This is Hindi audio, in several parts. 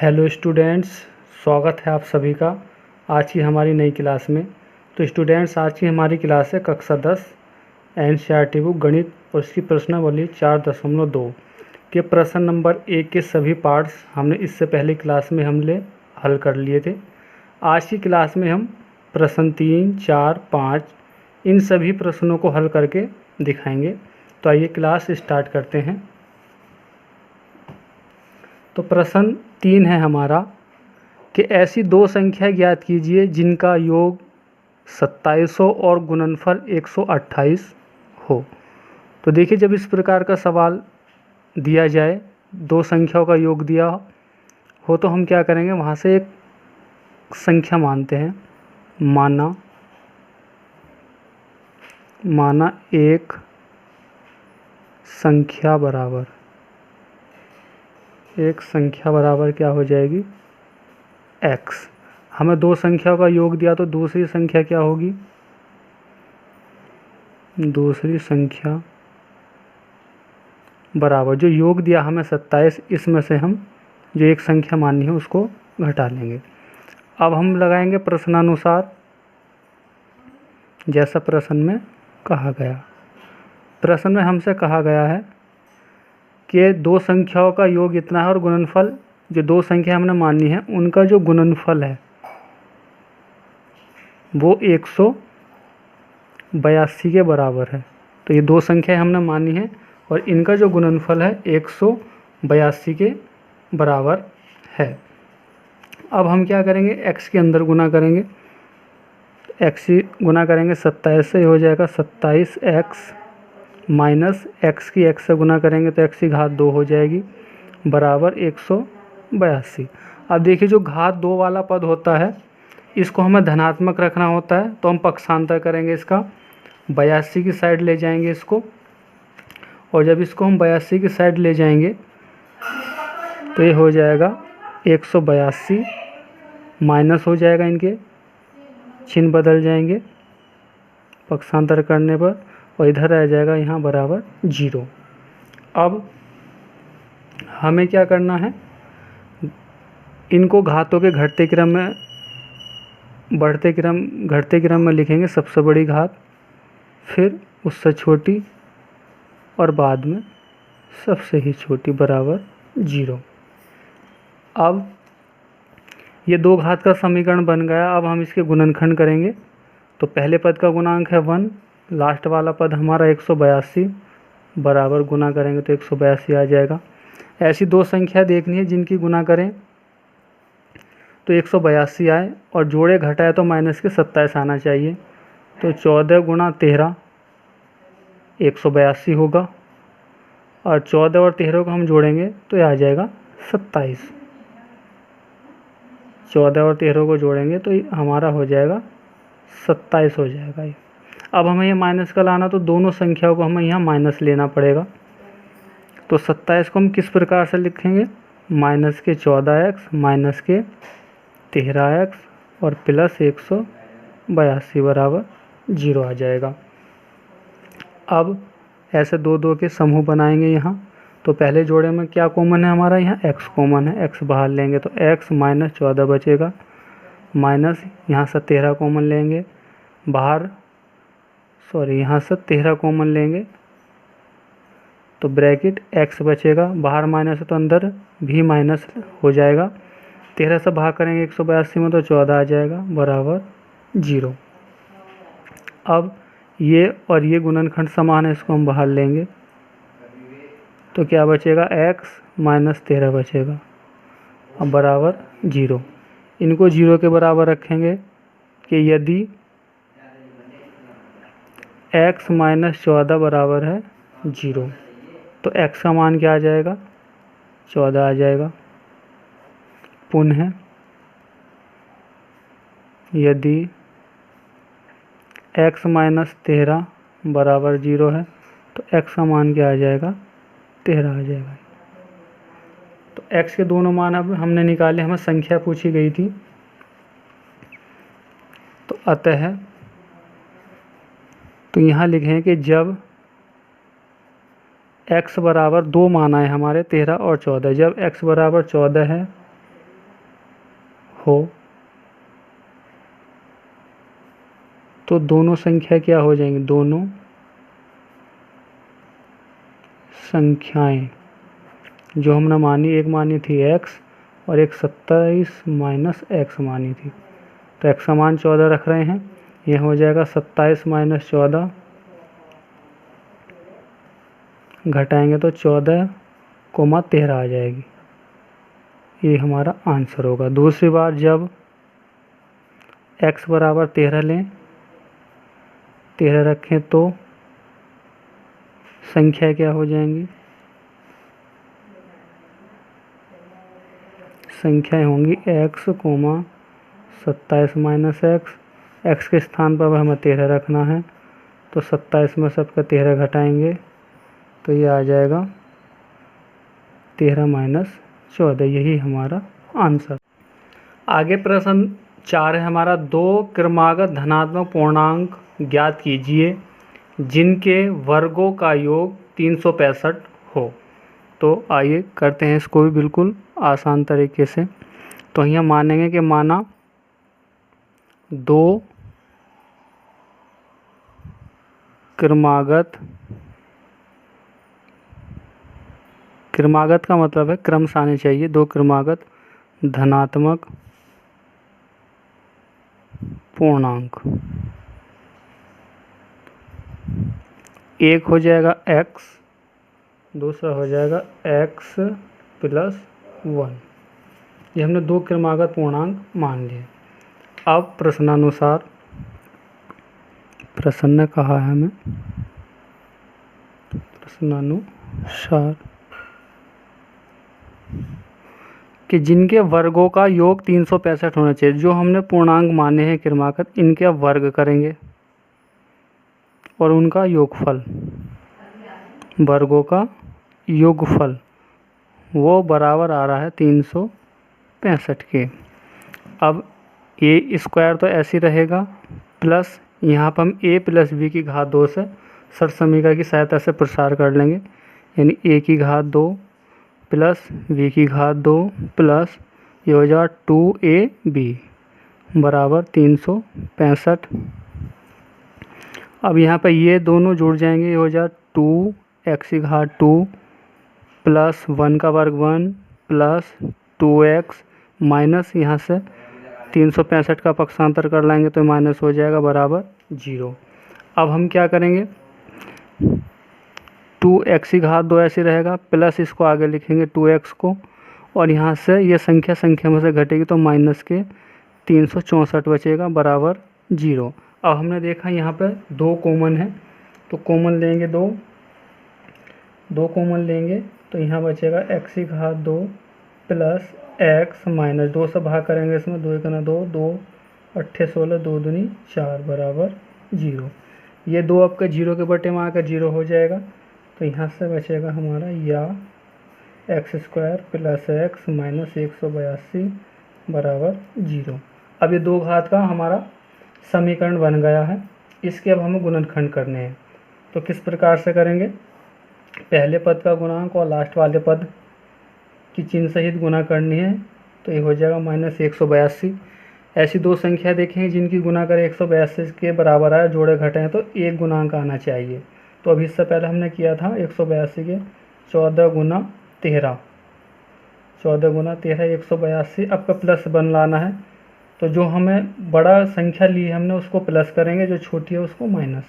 हेलो स्टूडेंट्स, स्वागत है आप सभी का आज की हमारी नई क्लास में। तो स्टूडेंट्स, आज की हमारी क्लास है कक्षा 10 एनसीईआरटी बुक गणित और उसकी प्रश्नावली 4.2 के प्रश्न नंबर 1 के सभी पार्ट्स हमने इससे पहले क्लास में हमने हल कर लिए थे। आज की क्लास में हम प्रश्न 3, 4, 5 इन सभी प्रश्नों को हल करके दिखाएंगे। तो आइए क्लास स्टार्ट करते हैं। तो प्रश्न 3 है हमारा कि ऐसी दो संख्या ज्ञात कीजिए जिनका योग 2700 और गुणनफल 128 हो। तो देखिए, जब इस प्रकार का सवाल दिया जाए, दो संख्याओं का योग दिया हो तो हम क्या करेंगे, वहाँ से एक संख्या मानते हैं। माना एक संख्या बराबर क्या हो जाएगी, x। हमें दो संख्याओं का योग दिया तो दूसरी संख्या क्या होगी, दूसरी संख्या बराबर जो योग दिया हमें 27, इसमें से हम जो एक संख्या माननी है उसको घटा लेंगे। अब हम लगाएंगे प्रश्नानुसार, जैसा प्रश्न में कहा गया। प्रश्न में हमसे कहा गया है कि दो संख्याओं का योग इतना है और गुणनफल, जो दो संख्या हमने मानी है उनका जो गुणनफल है वो 182 के बराबर है। तो ये दो संख्या हमने मानी है और इनका जो गुणनफल है 182 के बराबर है। अब हम क्या करेंगे, x के अंदर गुना करेंगे। x गुना करेंगे 27 से, हो जाएगा 27x माइनस x की x से गुना करेंगे तो x की घात 2 हो जाएगी बराबर 182। अब देखिए, जो घात 2 वाला पद होता है इसको हमें धनात्मक रखना होता है, तो हम पक्षांतर करेंगे इसका, 82 की साइड ले जाएंगे इसको। और जब इसको हम 82 की साइड ले जाएंगे तो ये हो जाएगा 182 माइनस हो जाएगा, इनके चिन्ह बदल जाएंगे पक्षांतर करने पर, और इधर रह जाएगा यहाँ बराबर 0। अब हमें क्या करना है, इनको घातों के घटते क्रम में लिखेंगे। सबसे बड़ी घात, फिर उससे छोटी और बाद में सबसे ही छोटी बराबर 0। अब ये दो घात का समीकरण बन गया। अब हम इसके गुणनखंड करेंगे। तो पहले पद का गुणांक है 1, लास्ट वाला पद हमारा 182 बराबर गुना करेंगे तो 182 आ जाएगा। ऐसी दो संख्या देखनी है जिनकी गुना करें तो 182 आए और जोड़े घटाए तो माइनस के 27 आना चाहिए। तो 14 गुणा 13 182 होगा, और 14 और 13 को हम जोड़ेंगे तो ये आ जाएगा 27। 14 और 13 को जोड़ेंगे तो हमारा हो जाएगा 27 हो जाएगा ये। अब हमें ये माइनस का लाना, तो दोनों संख्याओं को हमें यहाँ माइनस लेना पड़ेगा। तो 27 को हम किस प्रकार से लिखेंगे, माइनस के 14x माइनस के 13x और प्लस 182 बराबर 0 आ जाएगा। अब ऐसे दो दो के समूह बनाएंगे यहाँ। तो पहले जोड़े में क्या कॉमन है हमारा, यहाँ x कॉमन है, x बाहर लेंगे तो x माइनस 14 बचेगा, माइनस यहाँ से 13 कॉमन लेंगे बाहर, यहाँ से 13 कॉमन लेंगे तो ब्रैकेट x बचेगा, बाहर माइनस है तो अंदर भी माइनस हो जाएगा। 13 से भाग करेंगे 182 में तो 14 आ जाएगा बराबर 0। अब ये और ये गुणनखंड समान है, इसको हम बाहर लेंगे तो क्या बचेगा, x माइनस 13 बचेगा अब बराबर 0। इनको 0 के बराबर रखेंगे कि यदि x माइनस 14 बराबर है 0 तो x का मान क्या आ जाएगा, 14 आ जाएगा। पुनः यदि x माइनस 13 बराबर 0 है तो x का मान क्या आ जाएगा, 13 आ जाएगा। तो x के दोनों मान अब हमने निकाले, हमें संख्या पूछी गई थी। तो अतः तो यहाँ लिखें कि जब x बराबर 2 माना है हमारे 13 और 14, जब x बराबर 14 है हो तो दोनों संख्या क्या हो जाएंगी, दोनों संख्याएं जो हमने मानी, एक मानी थी x और एक 27 माइनस एक्स मानी थी, तो x का मान 14 रख रहे हैं, यह हो जाएगा 27 माइनस 14, घटाएंगे तो 14,13 आ जाएगी, ये हमारा आंसर होगा। दूसरी बार जब x बराबर 13 लें, 13 रखें तो संख्या क्या हो जाएंगी, संख्याएं होंगी x, 27 माइनस एक्स के स्थान पर हमें 13 रखना है, तो 27 में सबका 13 घटाएंगे तो ये आ जाएगा 13 माइनस 14, यही हमारा आंसर। आगे प्रश्न 4 है हमारा, दो क्रमागत धनात्मक पूर्णांक ज्ञात कीजिए जिनके वर्गों का योग 365 हो। तो आइए करते हैं इसको भी बिल्कुल आसान तरीके से। तो यहाँ मानेंगे कि माना दो क्रमागत का मतलब है क्रम से आने चाहिए, दो क्रमागत धनात्मक पूर्णांक, एक हो जाएगा x, दूसरा हो जाएगा x प्लस 1, ये हमने दो क्रमागत पूर्णांक मान लिए। अब प्रश्नानुसार, प्रश्न ने कहा है हमें प्रश्नानुसार कि जिनके वर्गों का योग 365 होना चाहिए, जो हमने पूर्णांक माने हैं क्रमागत, इनके अब वर्ग करेंगे और उनका योगफल, वर्गों का योगफल वो बराबर आ रहा है 365 के। अब ए स्क्वायर तो ऐसे रहेगा, प्लस यहाँ पर हम a प्लस बी की घात 2 से सर समीकरण की सहायता से प्रसार कर लेंगे, यानी a की घात 2 प्लस b की घात 2 प्लस ये हो जाएगा 2ab बराबर 365। अब यहाँ पर ये दोनों जुड़ जाएंगे, ये हो जाएगा 2x की घात 2 प्लस 1 का वर्ग 1 प्लस 2x माइनस यहाँ से 365 का पक्षांतर कर लाएंगे तो माइनस हो जाएगा बराबर 0। अब हम क्या करेंगे, 2x की घात 2 ऐसे रहेगा, प्लस इसको आगे लिखेंगे 2x को, और यहाँ से ये संख्या में से घटेगी तो माइनस के 364 बचेगा बराबर 0। अब हमने देखा यहाँ पर दो कॉमन है, तो कॉमन लेंगे, दो कॉमन लेंगे तो यहाँ बचेगा x की घात 2 प्लस x माइनस 2 से भाग करेंगे, इसमें 2 1 2 2 8 16 2 दूनी 4 बराबर 0। ये दो आपका 0 के बटे में आकर 0 हो जाएगा, तो यहाँ से बचेगा हमारा या x square plus x minus 182 बराबर 0। अब ये दो घात का हमारा समीकरण बन गया है, इसके अब हमें गुणनखंड करने हैं। तो किस प्रकार से करेंगे, पहले पद का गुणांक और लास्ट वाले पद की चिन्ह सहित गुना करनी है, तो ये हो जाएगा माइनस 182। ऐसी दो संख्या देखेंगे जिनकी गुना करें 182 के बराबर आए, जोड़े घटे हैं तो एक गुणांक आना चाहिए। तो अभी इससे पहले हमने किया था 182 के 14 गुना 13, 14 गुना 13 182। अब का प्लस बन लाना है, तो जो हमें बड़ा संख्या ली है हमने उसको प्लस करेंगे, जो छोटी है उसको माइनस,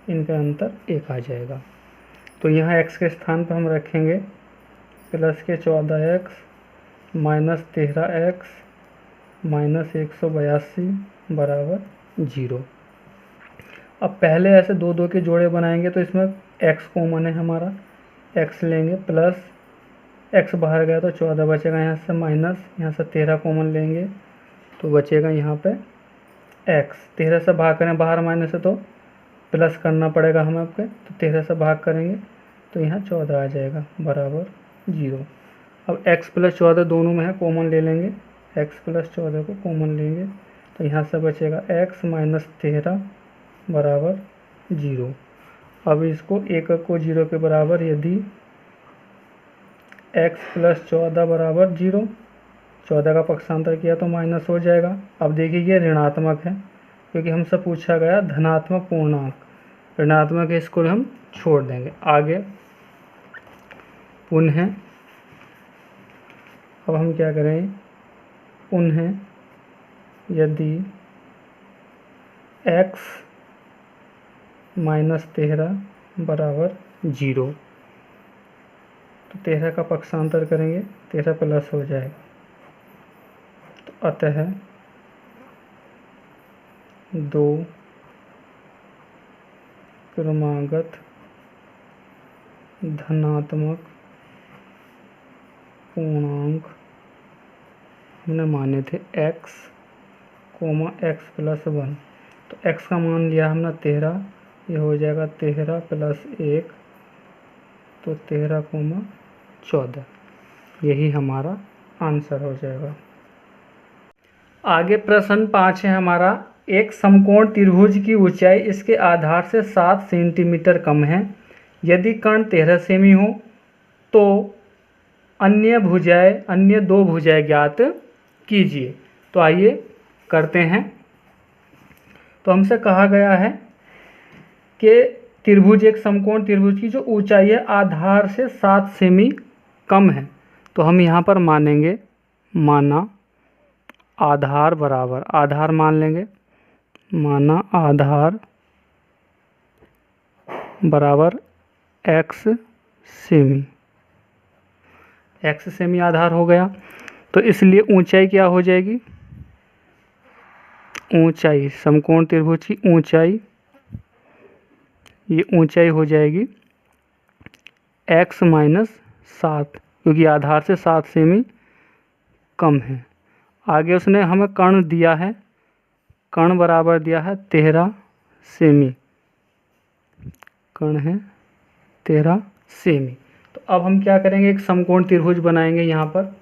इनका अंतर 1 आ जाएगा। तो यहाँ x के स्थान पर हम रखेंगे प्लस के 14x माइनस 13x माइनस 182 बराबर 0। अब पहले ऐसे दो दो के जोड़े बनाएंगे, तो इसमें x कॉमन है हमारा, x लेंगे प्लस x बाहर गया तो 14 बचेगा, यहाँ से माइनस, यहाँ से 13 कॉमन लेंगे तो बचेगा यहाँ पे x। 13 से भाग करें बाहर माइनस है तो प्लस करना पड़ेगा हमें आपके, तो 13 से भाग करेंगे तो यहाँ 14 आ जाएगा बराबर 0। अब x प्लस 14 दोनों में है, कॉमन ले लेंगे, x प्लस 14 को कॉमन लेंगे तो यहाँ से बचेगा x माइनस 13 बराबर 0। अब इसको 1 को 0 के बराबर, यदि x प्लस 14 बराबर 0, 14 का पक्षांतर किया तो माइनस हो जाएगा। अब देखिए ये ऋणात्मक है क्योंकि हमसे पूछा गया धनात्मक पूर्णांक, ऋणात्मक है, इसको हम छोड़ देंगे। आगे पुनः अब हम क्या करें, पुनः यदि x माइनस 13 बराबर 0 तो 13 का पक्षांतर करेंगे, 13 प्लस हो जाएगा। तो अतः 2 क्रमागत धनात्मक पूर्णांक हमने माने थे x, x प्लस 1। तो x का मान लिया हमने 13, ये हो जाएगा 13 प्लस 1, तो 13, 14। यही हमारा आंसर हो जाएगा। आगे प्रश्न 5 है हमारा, एक समकोण त्रिभुज की ऊंचाई इसके आधार से 7 सेंटीमीटर कम है। यदि कर्ण 13 सेमी हो तो अन्य दो भुजाएं ज्ञात कीजिए। तो आइए करते हैं। तो हमसे कहा गया है कि त्रिभुज, एक समकोण त्रिभुज की जो ऊंचाई है आधार से 7 सेमी कम है। तो हम यहाँ पर मानेंगे, माना आधार बराबर, आधार मान लेंगे, माना आधार बराबर x सेमी, x सेमी आधार हो गया। तो इसलिए ऊंचाई क्या हो जाएगी, ऊंचाई समकोण त्रिभुज की ऊंचाई, ये ऊंचाई हो जाएगी x माइनस 7, क्योंकि आधार से 7 सेमी कम है। आगे उसने हमें कर्ण दिया है, कर्ण बराबर दिया है 13 सेमी, कर्ण है 13 सेमी। तो अब हम क्या करेंगे, एक समकोण त्रिभुज बनाएंगे। यहाँ पर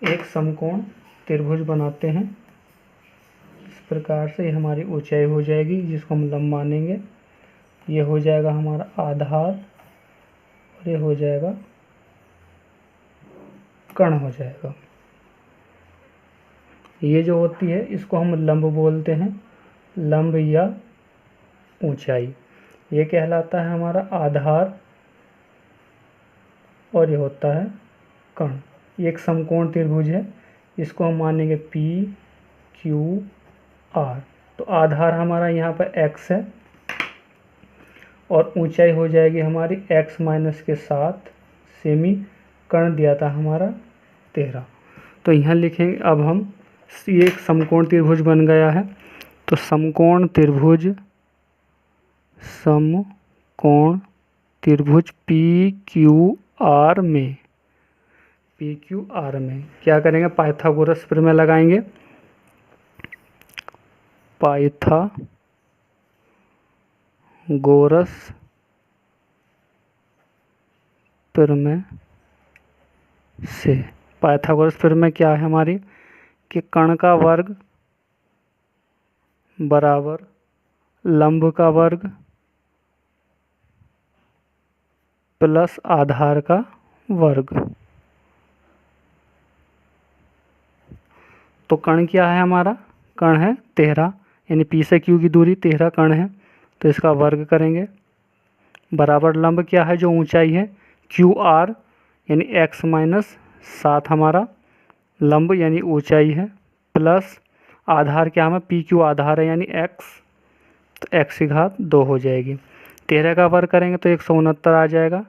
एक समकोण त्रिभुज बनाते हैं। इस प्रकार से हमारी ऊंचाई हो जाएगी, जिसको हम लंब मानेंगे। ये हो जाएगा हमारा आधार और ये हो जाएगा कर्ण हो जाएगा। ये जो होती है इसको हम लंब बोलते हैं, लंब या ऊंचाई। ये कहलाता है हमारा आधार और ये होता है कर्ण। ये एक समकोण त्रिभुज है, इसको हम मानेंगे P Q R। तो आधार हमारा यहाँ पर x है और ऊंचाई हो जाएगी हमारी x माइनस के 7 सेमी, कर्ण दिया था हमारा 13। तो यहाँ लिखेंगे, अब हम ये एक समकोण त्रिभुज बन गया है। तो समकोण त्रिभुज PQR में, PQR में क्या करेंगे, पाइथागोरस प्रमेय लगाएंगे। पाइथागोरस प्रमेय से, पाइथागोरस प्रमेय क्या है हमारी, कि कर्ण का वर्ग बराबर लंब का वर्ग प्लस आधार का वर्ग। तो कर्ण क्या है हमारा, कर्ण है 13, यानी P से Q की दूरी 13 कर्ण है, तो इसका वर्ग करेंगे बराबर लंब क्या है, जो ऊंचाई है QR, यानी x माइनस 7 हमारा लंब यानी ऊंचाई है, प्लस आधार क्या हमें PQ आधार है यानी x, तो x की घात 2 हो जाएगी। 13 का वर्ग करेंगे तो 169 आ जाएगा।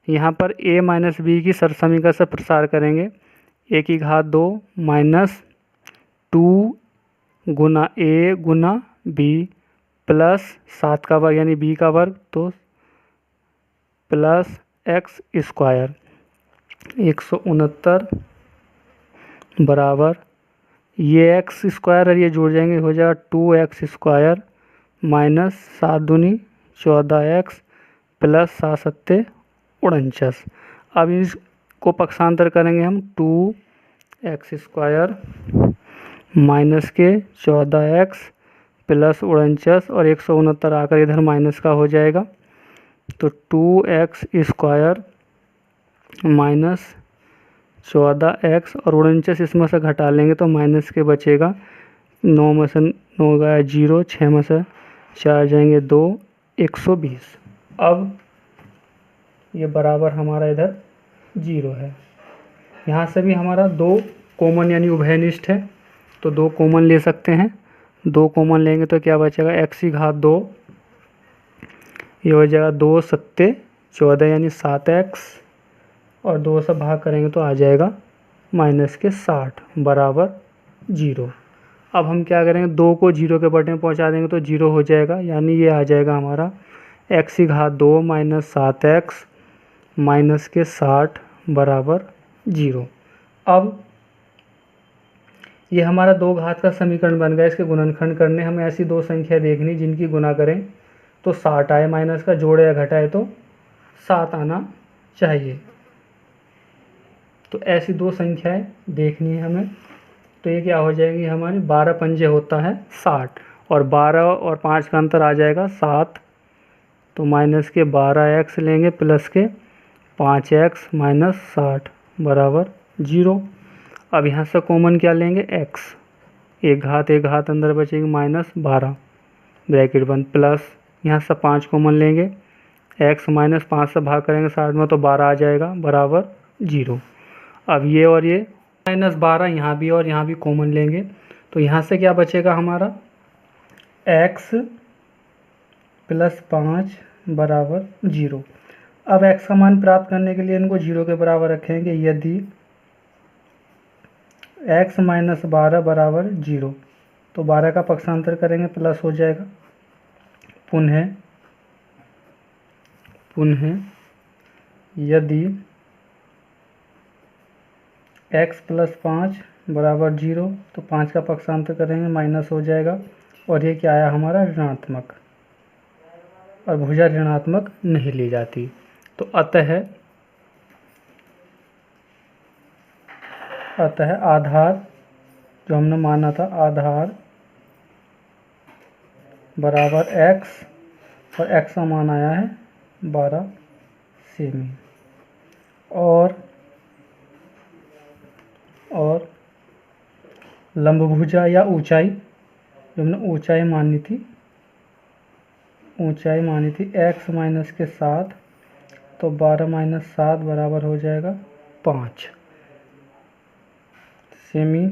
यहाँ पर a माइनस बी की सरसमीकरण से प्रसार करेंगे, a की घात 2 minus 2 Guna a Guna b plus 7 का वर्ग यानी b का वर्ग, तो प्लस x स्क्वायर 169 बराबर ये x स्क्वायर और ये जुड़ जाएंगे, हो जाएगा 2x स्क्वायर माइनस 7 दूनी 14x प्लस 7 सत्ते 49। अब इसको पक्षांतर करेंगे हम, 2x स्क्वायर माइनस के 14x प्लस 49 और 169 आकर इधर माइनस का हो जाएगा। तो 2x स्क्वायर माइनस 14x और 49 इसमें से घटा लेंगे तो माइनस के बचेगा। 9 में से 9 गया 0, 6 में से 4 जाएंगे 2, 120। अब ये बराबर हमारा इधर 0 है। यहाँ से भी हमारा 2 कॉमन यानी उभयनिष्ठ है, तो 2 कॉमन ले सकते हैं। 2 कॉमन लेंगे तो क्या बचेगा, x की घात 2, ये हो जाएगा 2 सत्ते 14 यानी 7x, और 2 से भाग करेंगे तो आ जाएगा माइनस के 60 बराबर 0। अब हम क्या करेंगे, 2 को 0 के बटे में पहुँचा देंगे तो 0 हो जाएगा, यानी ये आ जाएगा हमारा x की घात 2 माइनस 7x माइनस के 60 बराबर 0। अब ये हमारा 2 घात का समीकरण बन गया। इसके गुणनखंड करने हमें ऐसी 2 संख्या देखनी जिनकी गुना करें तो 60 आए, माइनस का जोड़े या घटाए तो 7 आना चाहिए। तो ऐसी 2 संख्याएं देखनी है हमें। तो ये क्या हो जाएंगी हमारी, 12 पंजे होता है 60, और 12 और 5 का अंतर आ जाएगा 7, तो माइनस के 12x लेंगे प्लस के 5x माइनस 60 बराबर 0। अब यहाँ से कॉमन क्या लेंगे, x, एक घात अंदर बचेगी माइनस 12 ब्रैकेट बंद, प्लस यहाँ से 5 कॉमन लेंगे, x माइनस 5 से भाग करेंगे 60 में तो 12 आ जाएगा बराबर 0। अब ये और ये माइनस 12 यहाँ भी और यहाँ भी कॉमन लेंगे, तो यहाँ से क्या बचेगा हमारा, x प्लस 5 बराबर 0। अब x का मान प्राप्त करने के लिए इनको 0 के बराबर रखेंगे। यदि x माइनस 12 बराबर 0, तो 12 का पक्षांतर करेंगे प्लस हो जाएगा। पुनः यदि x प्लस 5 बराबर 0, तो 5 का पक्षांतर करेंगे माइनस हो जाएगा, और ये क्या आया हमारा ऋणात्मक, और भुजा ऋणात्मक नहीं ली जाती। तो अतः आधार जो हमने माना था, आधार बराबर x, और x का मान आया है 12 सेमी, और लंबभुजा या ऊंचाई, जो हमने ऊंचाई मानी थी x माइनस के 7, तो 12 माइनस 7 बराबर हो जाएगा 5 सेमी।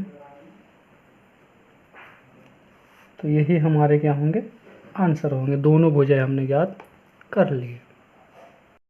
तो यही हमारे क्या होंगे, आंसर होंगे। दोनों भुजाएं हमने ज्ञात कर लिए।